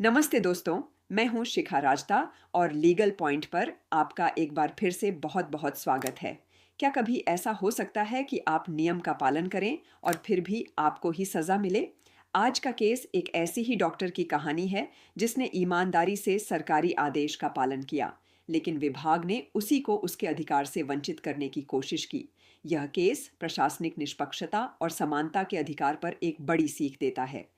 नमस्ते दोस्तों, मैं हूं शिखा राजता और लीगल पॉइंट पर आपका एक बार फिर से बहुत बहुत स्वागत है। क्या कभी ऐसा हो सकता है कि आप नियम का पालन करें और फिर भी आपको ही सज़ा मिले? आज का केस एक ऐसी ही डॉक्टर की कहानी है जिसने ईमानदारी से सरकारी आदेश का पालन किया, लेकिन विभाग ने उसी को उसके अधिकार से वंचित करने की कोशिश की। यह केस प्रशासनिक निष्पक्षता और समानता के अधिकार पर एक बड़ी सीख देता है।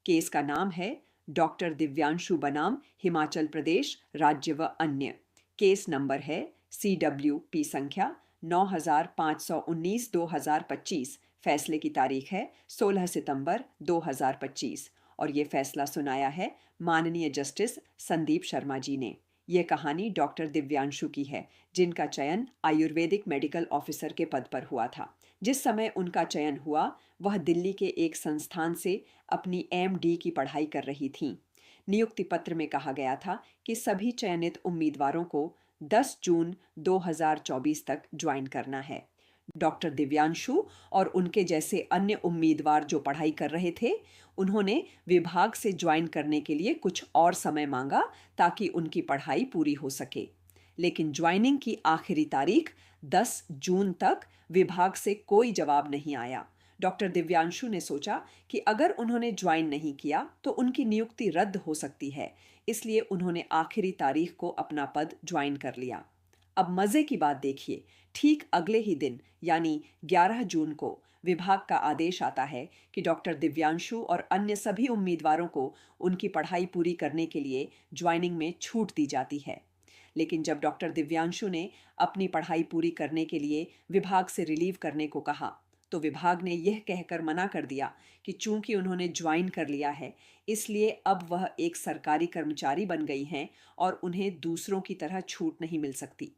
केस का नाम है डॉक्टर दिव्यांशु बनाम हिमाचल प्रदेश राज्य व अन्य। केस नंबर है CWP संख्या 9519/2025। फैसले की तारीख है 16 सितंबर 2025 और ये फैसला सुनाया है माननीय जस्टिस संदीप शर्मा जी ने। ये कहानी डॉक्टर दिव्यांशु की है, जिनका चयन आयुर्वेदिक मेडिकल ऑफिसर के पद पर हुआ था। जिस समय उनका चयन हुआ वह दिल्ली के एक संस्थान से अपनी MD की पढ़ाई कर रही थीं। नियुक्ति पत्र में कहा गया था कि सभी चयनित उम्मीदवारों को 10 जून 2024 तक ज्वाइन करना है। डॉक्टर दिव्यांशु और उनके जैसे अन्य उम्मीदवार जो पढ़ाई कर रहे थे, उन्होंने विभाग से ज्वाइन करने के लिए कुछ और समय मांगा ताकि उनकी पढ़ाई पूरी हो सके। लेकिन ज्वाइनिंग की आखिरी तारीख 10 जून तक विभाग से कोई जवाब नहीं आया। डॉक्टर दिव्यांशु ने सोचा कि अगर उन्होंने ज्वाइन नहीं किया तो उनकी नियुक्ति रद्द हो सकती है, इसलिए उन्होंने आखिरी तारीख को अपना पद ज्वाइन कर लिया। अब मजे की बात देखिए, ठीक अगले ही दिन यानी 11 जून को विभाग का आदेश आता है कि डॉक्टर दिव्यांशु और अन्य सभी उम्मीदवारों को उनकी पढ़ाई पूरी करने के लिए ज्वाइनिंग में छूट दी जाती है। लेकिन जब डॉक्टर दिव्यांशु ने अपनी पढ़ाई पूरी करने के लिए विभाग से रिलीव करने को कहा, तो विभाग ने यह कहकर मना कर दिया कि चूंकि उन्होंने ज्वाइन कर लिया है, इसलिए अब वह एक सरकारी कर्मचारी बन गई हैं और उन्हें दूसरों की तरह छूट नहीं मिल सकती।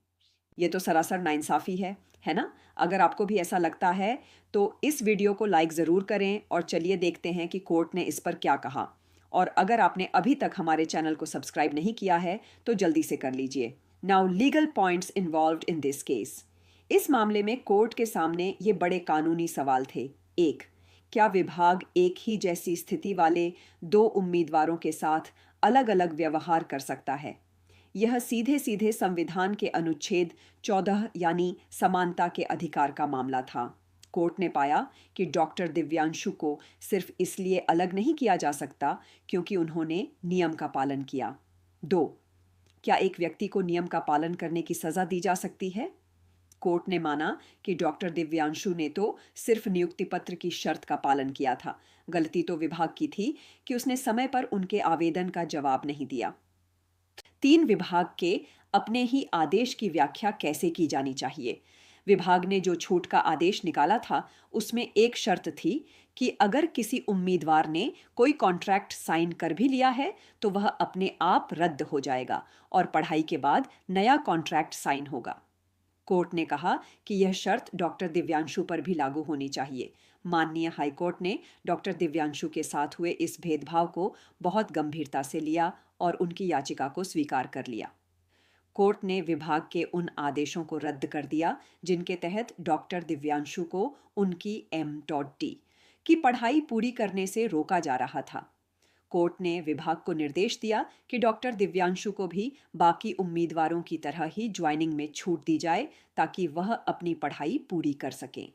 ये तो सरासर नाइंसाफ़ी है ना? अगर आपको भी ऐसा लगता है तो इस वीडियो को लाइक ज़रूर करें और चलिए देखते हैं कि कोर्ट ने इस पर क्या कहा। और अगर आपने अभी तक हमारे चैनल को सब्सक्राइब नहीं किया है तो जल्दी से कर लीजिए। Now legal points involved in this case. इस मामले में कोर्ट के सामने ये बड़े कानूनी सवाल थे। एक, क्या विभाग एक ही जैसी स्थिति वाले दो उम्मीदवारों के साथ अलग अलग व्यवहार कर सकता है? यह सीधे सीधे संविधान के अनुच्छेद 14 यानी समानता के अधिकार का मामला था। कोर्ट ने पाया कि डॉक्टर दिव्यांशु को सिर्फ इसलिए अलग नहीं किया जा सकता क्योंकि उन्होंने नियम का पालन किया। 2, क्या एक व्यक्ति को नियम का पालन करने की सजा दी जा सकती है? कोर्ट ने माना कि डॉक्टर दिव्यांशु ने तो सिर्फ नियुक्ति पत्र की शर्त का पालन किया था। गलती तो विभाग की थी कि उसने समय पर उनके आवेदन का जवाब नहीं दिया। 3, विभाग के अपने ही आदेश की व्याख्या कैसे की जानी चाहिए? विभाग ने जो छूट का आदेश निकाला था उसमें एक शर्त थी कि अगर किसी उम्मीदवार ने कोई कॉन्ट्रैक्ट साइन कर भी लिया है तो वह अपने आप रद्द हो जाएगा और पढ़ाई के बाद नया कॉन्ट्रैक्ट साइन होगा। कोर्ट ने कहा कि यह शर्त डॉक्टर दिव्यांशु पर भी लागू होनी चाहिए। माननीय हाईकोर्ट ने डॉक्टर दिव्यांशु के साथ हुए इस भेदभाव को बहुत गंभीरता से लिया और उनकी याचिका को स्वीकार कर लिया। कोर्ट ने विभाग के उन आदेशों को रद्द कर दिया जिनके तहत डॉक्टर दिव्यांशु को उनकी M.D की पढ़ाई पूरी करने से रोका जा रहा था। कोर्ट ने विभाग को निर्देश दिया कि डॉक्टर दिव्यांशु को भी बाकी उम्मीदवारों की तरह ही ज्वाइनिंग में छूट दी जाए ताकि वह अपनी पढ़ाई पूरी कर सकें।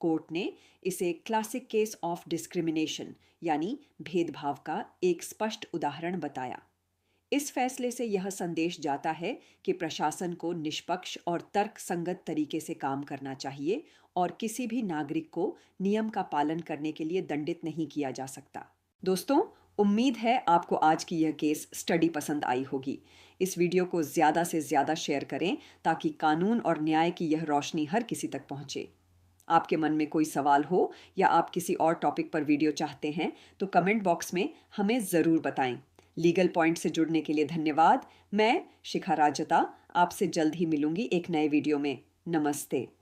कोर्ट ने इसे क्लासिक केस ऑफ डिस्क्रिमिनेशन यानी भेदभाव का एक स्पष्ट उदाहरण बताया। इस फैसले से यह संदेश जाता है कि प्रशासन को निष्पक्ष और तर्कसंगत तरीके से काम करना चाहिए और किसी भी नागरिक को नियम का पालन करने के लिए दंडित नहीं किया जा सकता। दोस्तों, उम्मीद है आपको आज की यह केस स्टडी पसंद आई होगी। इस वीडियो को ज़्यादा से ज़्यादा शेयर करें ताकि कानून और न्याय की यह रोशनी हर किसी तक पहुंचे। आपके मन में कोई सवाल हो या आप किसी और टॉपिक पर वीडियो चाहते हैं तो कमेंट बॉक्स में हमें ज़रूर बताएं। लीगल पॉइंट से जुड़ने के लिए धन्यवाद। मैं शिखा राजता आपसे जल्द ही मिलूंगी एक नए वीडियो में। नमस्ते।